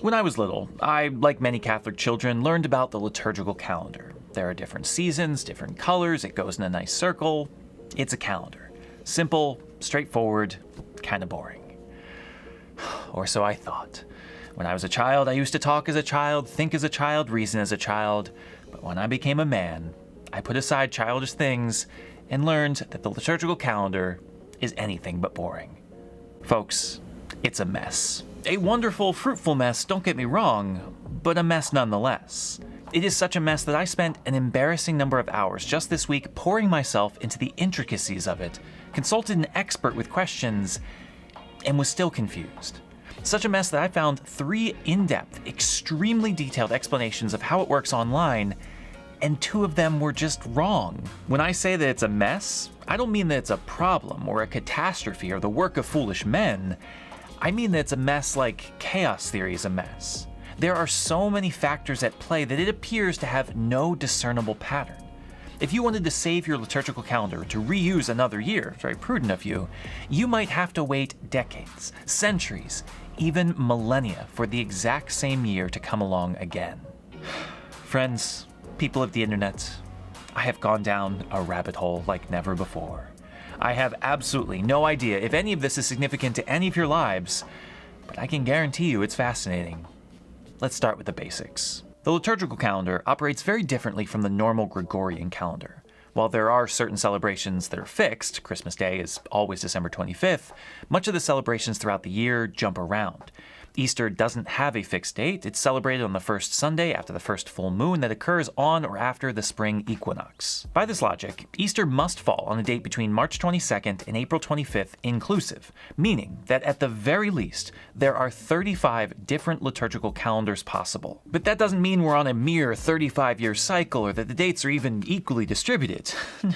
When I was little, I, like many Catholic children, learned about the liturgical calendar. There are different seasons, different colors, it goes in a nice circle. It's a calendar. Simple, straightforward, kind of boring. Or so I thought. When I was a child, I used to talk as a child, think as a child, reason as a child. But when I became a man, I put aside childish things and learned that the liturgical calendar is anything but boring. Folks, it's a mess. A wonderful, fruitful mess, don't get me wrong, but a mess nonetheless. It is such a mess that I spent an embarrassing number of hours just this week pouring myself into the intricacies of it, consulted an expert with questions, and was still confused. Such a mess that I found 3 in-depth, extremely detailed explanations of how it works online, and 2 of them were just wrong. When I say that it's a mess, I don't mean that it's a problem or a catastrophe or the work of foolish men. I mean that it's a mess like chaos theory is a mess. There are so many factors at play that it appears to have no discernible pattern. If you wanted to save your liturgical calendar to reuse another year, very prudent of you, you might have to wait decades, centuries, even millennia for the exact same year to come along again. Friends, people of the internet, I have gone down a rabbit hole like never before. I have absolutely no idea if any of this is significant to any of your lives, but I can guarantee you it's fascinating. Let's start with the basics. The liturgical calendar operates very differently from the normal Gregorian calendar. While there are certain celebrations that are fixed, Christmas Day is always December 25th, much of the celebrations throughout the year jump around. Easter doesn't have a fixed date. It's celebrated on the first Sunday after the first full moon that occurs on or after the spring equinox. By this logic, Easter must fall on a date between March 22nd and April 25th inclusive, meaning that at the very least, there are 35 different liturgical calendars possible. But that doesn't mean we're on a mere 35-year cycle or that the dates are even equally distributed.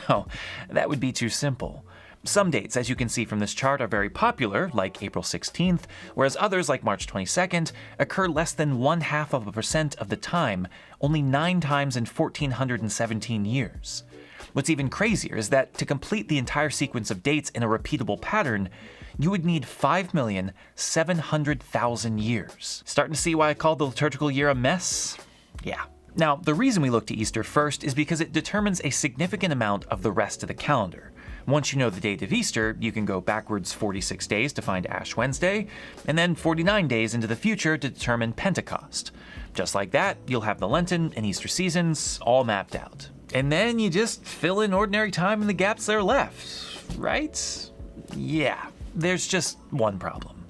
No, that would be too simple. Some dates, as you can see from this chart, are very popular, like April 16th, whereas others, like March 22nd, occur less than 0.5% of the time, only 9 times in 1,417 years. What's even crazier is that to complete the entire sequence of dates in a repeatable pattern, you would need 5,700,000 years. Starting to see why I called the liturgical year a mess? Yeah. Now, the reason we look to Easter first is because it determines a significant amount of the rest of the calendar. Once you know the date of Easter, you can go backwards 46 days to find Ash Wednesday, and then 49 days into the future to determine Pentecost. Just like that, you'll have the Lenten and Easter seasons all mapped out. And then you just fill in ordinary time in the gaps that are left, right? Yeah, there's just one problem.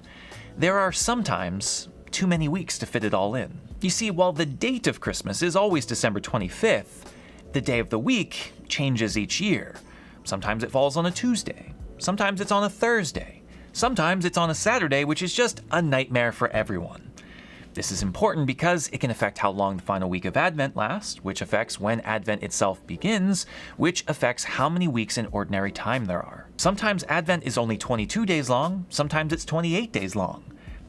There are sometimes too many weeks to fit it all in. You see, while the date of Christmas is always December 25th, the day of the week changes each year. Sometimes it falls on a Tuesday. Sometimes it's on a Thursday. Sometimes it's on a Saturday, which is just a nightmare for everyone. This is important because it can affect how long the final week of Advent lasts, which affects when Advent itself begins, which affects how many weeks in ordinary time there are. Sometimes Advent is only 22 days long, sometimes it's 28 days long.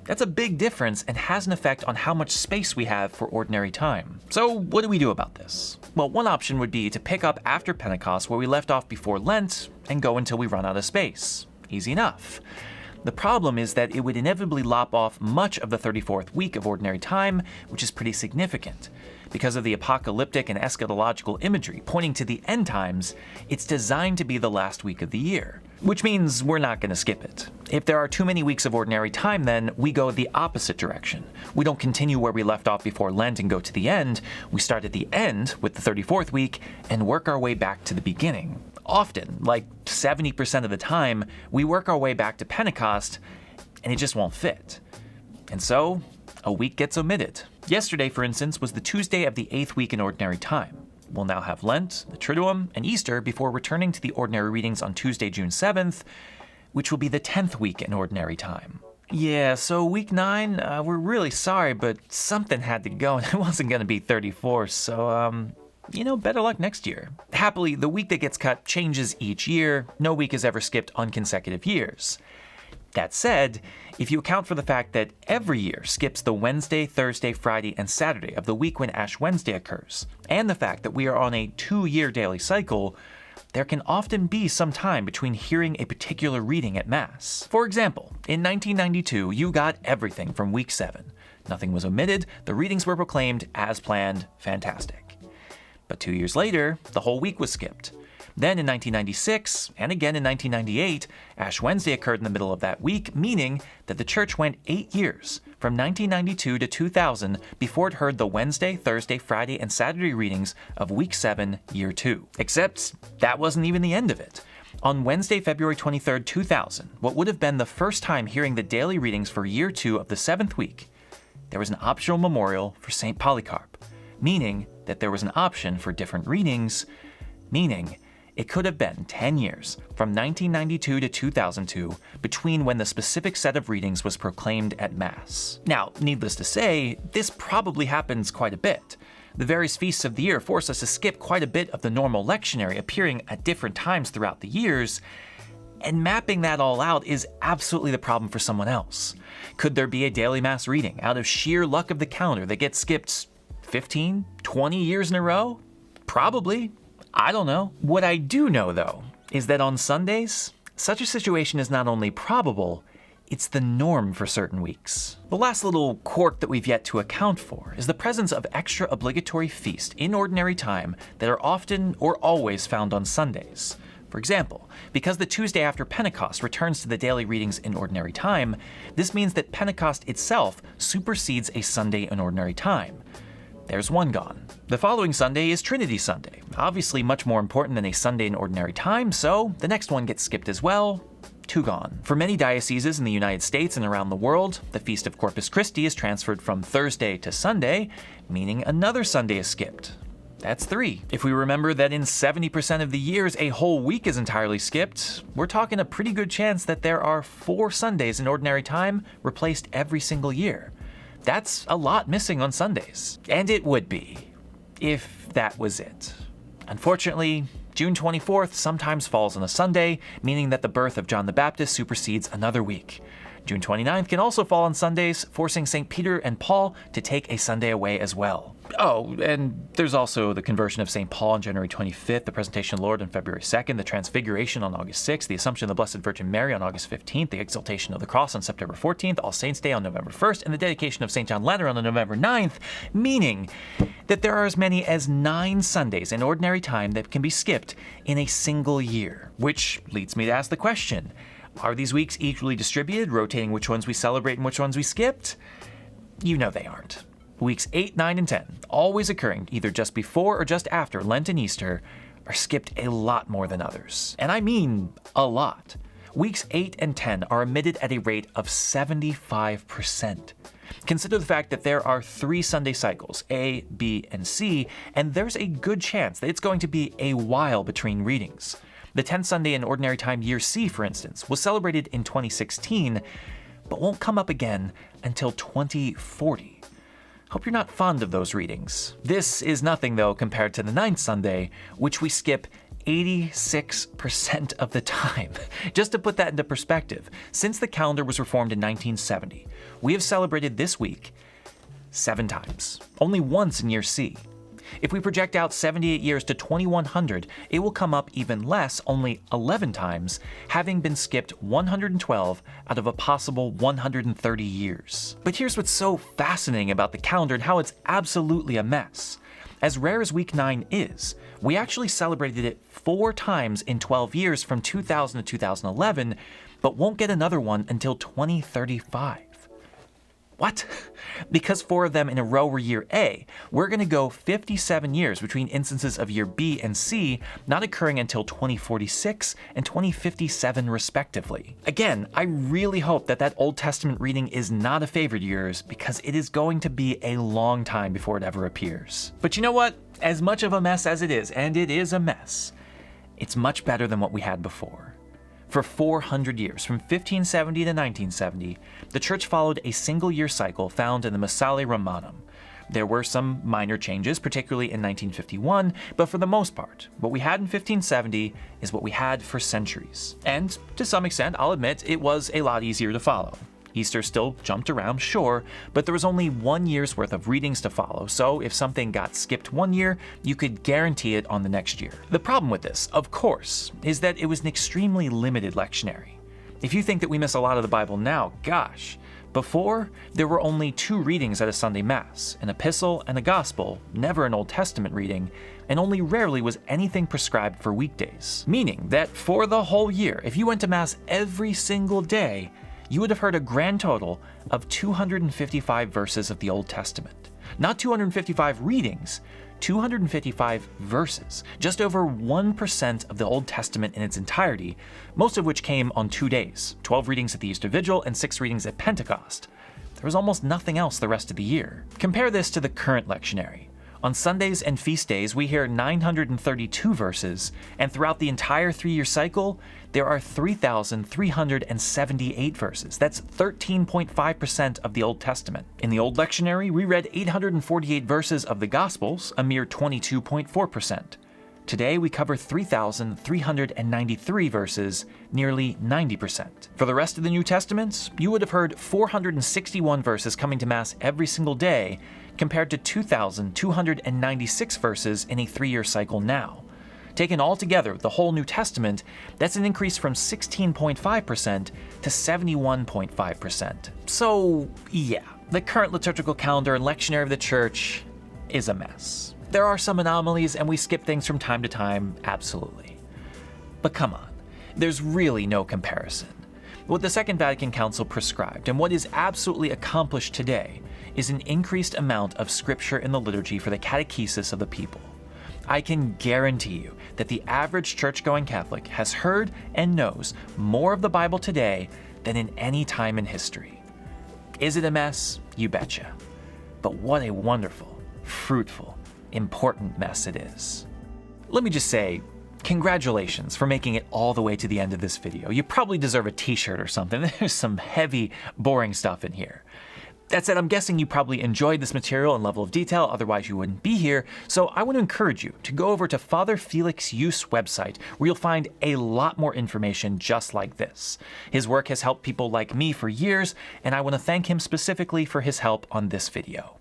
That's a big difference and has an effect on how much space we have for ordinary time. So what do we do about this? Well, one option would be to pick up after Pentecost where we left off before Lent and go until we run out of space. Easy enough. The problem is that it would inevitably lop off much of the 34th week of ordinary time, which is pretty significant. Because of the apocalyptic and eschatological imagery pointing to the end times, it's designed to be the last week of the year. Which means we're not going to skip it. If there are too many weeks of ordinary time, then we go the opposite direction. We don't continue where we left off before Lent and go to the end. We start at the end with the 34th week and work our way back to the beginning. Often, like 70% of the time, we work our way back to Pentecost and it just won't fit. And so, a week gets omitted. Yesterday, for instance, was the Tuesday of the 8th week in ordinary time. We'll now have Lent, the Triduum, and Easter before returning to the ordinary readings on Tuesday, June 7th, which will be the 10th week in ordinary time. Yeah, so week 9, we're really sorry, but something had to go, and it wasn't going to be 34, so, better luck next year. Happily, the week that gets cut changes each year. No week is ever skipped on consecutive years. That said, if you account for the fact that every year skips the Wednesday, Thursday, Friday, and Saturday of the week when Ash Wednesday occurs, and the fact that we are on a 2-year daily cycle, there can often be some time between hearing a particular reading at Mass. For example, in 1992, you got everything from week 7. Nothing was omitted, the readings were proclaimed as planned, fantastic. But 2 years later, the whole week was skipped. Then in 1996, and again in 1998, Ash Wednesday occurred in the middle of that week, meaning that the church went 8 years, from 1992 to 2000, before it heard the Wednesday, Thursday, Friday, and Saturday readings of Week 7, Year 2. Except that wasn't even the end of it. On Wednesday, February 23, 2000, what would have been the first time hearing the daily readings for Year 2 of the 7th week, there was an optional memorial for St. Polycarp, meaning that there was an option for different readings, meaning it could have been 10 years, from 1992 to 2002, between when the specific set of readings was proclaimed at Mass. Now, needless to say, this probably happens quite a bit. The various feasts of the year force us to skip quite a bit of the normal lectionary appearing at different times throughout the years, and mapping that all out is absolutely the problem for someone else. Could there be a daily Mass reading out of sheer luck of the calendar that gets skipped 15, 20 years in a row? Probably. I don't know. What I do know, though, is that on Sundays, such a situation is not only probable, it's the norm for certain weeks. The last little quirk that we've yet to account for is the presence of extra obligatory feasts in ordinary time that are often or always found on Sundays. For example, because the Tuesday after Pentecost returns to the daily readings in ordinary time, this means that Pentecost itself supersedes a Sunday in ordinary time. There's one gone. The following Sunday is Trinity Sunday, obviously much more important than a Sunday in ordinary time, so the next one gets skipped as well. 2 gone. For many dioceses in the United States and around the world, the Feast of Corpus Christi is transferred from Thursday to Sunday, meaning another Sunday is skipped. That's 3. If we remember that in 70% of the years a whole week is entirely skipped, we're talking a pretty good chance that there are 4 Sundays in ordinary time replaced every single year. That's a lot missing on Sundays. And it would be, if that was it. Unfortunately, June 24th sometimes falls on a Sunday, meaning that the birth of John the Baptist supersedes another week. June 29th can also fall on Sundays, forcing St. Peter and Paul to take a Sunday away as well. Oh, and there's also the conversion of St. Paul on January 25th, the presentation of the Lord on February 2nd, the Transfiguration on August 6th, the Assumption of the Blessed Virgin Mary on August 15th, the Exaltation of the Cross on September 14th, All Saints' Day on November 1st, and the dedication of St. John Lateran on November 9th, meaning that there are as many as 9 Sundays in ordinary time that can be skipped in a single year. Which leads me to ask the question, are these weeks equally distributed, rotating which ones we celebrate and which ones we skipped? You know they aren't. Weeks 8, 9, and 10, always occurring either just before or just after Lent and Easter, are skipped a lot more than others. And I mean a lot. Weeks 8 and 10 are omitted at a rate of 75%. Consider the fact that there are 3 Sunday cycles, A, B, and C, and there's a good chance that it's going to be a while between readings. The 10th Sunday in Ordinary Time Year C, for instance, was celebrated in 2016, but won't come up again until 2040. Hope you're not fond of those readings. This is nothing, though, compared to the 9th Sunday, which we skip 86% of the time. Just to put that into perspective, since the calendar was reformed in 1970, we have celebrated this week 7 times, only once in Year C. If we project out 78 years to 2100, it will come up even less, only 11 times, having been skipped 112 out of a possible 130 years. But here's what's so fascinating about the calendar and how it's absolutely a mess. As rare as Week 9 is, we actually celebrated it 4 times in 12 years from 2000 to 2011, but won't get another one until 2035. What? Because 4 of them in a row were Year A, we're going to go 57 years between instances of Year B and C not occurring until 2046 and 2057 respectively. Again, I really hope that Old Testament reading is not a favorite of yours because it is going to be a long time before it ever appears. But you know what? As much of a mess as it is, and it is a mess, it's much better than what we had before. For 400 years, from 1570 to 1970, the Church followed a single-year cycle found in the Missale Romanum. There were some minor changes, particularly in 1951, but for the most part, what we had in 1570 is what we had for centuries. And to some extent, I'll admit, it was a lot easier to follow. Easter still jumped around, sure, but there was only 1 year's worth of readings to follow, so if something got skipped 1 year, you could guarantee it on the next year. The problem with this, of course, is that it was an extremely limited lectionary. If you think that we miss a lot of the Bible now, gosh, Before, there were only 2 readings at a Sunday Mass, an epistle and a gospel, never an Old Testament reading, and only rarely was anything prescribed for weekdays. Meaning that for the whole year, if you went to Mass every single day, you would have heard a grand total of 255 verses of the Old Testament. Not 255 readings, 255 verses, just over 1% of the Old Testament in its entirety, most of which came on 2 days, 12 readings at the Easter Vigil and 6 readings at Pentecost. There was almost nothing else the rest of the year. Compare this to the current lectionary. On Sundays and feast days, we hear 932 verses, and throughout the entire 3-year cycle, there are 3,378 verses. That's 13.5% of the Old Testament. In the Old Lectionary, we read 848 verses of the Gospels, a mere 22.4%. Today, we cover 3,393 verses, nearly 90%. For the rest of the New Testament, you would have heard 461 verses coming to Mass every single day, compared to 2,296 verses in a 3-year cycle now. Taken all together, the whole New Testament, that's an increase from 16.5% to 71.5%. So, yeah, the current liturgical calendar and lectionary of the Church is a mess. There are some anomalies, and we skip things from time to time, absolutely. But come on, there's really no comparison. What the Second Vatican Council prescribed, and what is absolutely accomplished today, is an increased amount of scripture in the liturgy for the catechesis of the people. I can guarantee you that the average church-going Catholic has heard and knows more of the Bible today than in any time in history. Is it a mess? You betcha. But what a wonderful, fruitful, important mess it is. Let me just say, congratulations for making it all the way to the end of this video. You probably deserve a t-shirt or something. There's some heavy, boring stuff in here. That said, I'm guessing you probably enjoyed this material and level of detail, otherwise you wouldn't be here, so I want to encourage you to go over to Father Felix Yu's website, where you'll find a lot more information just like this. His work has helped people like me for years, and I want to thank him specifically for his help on this video.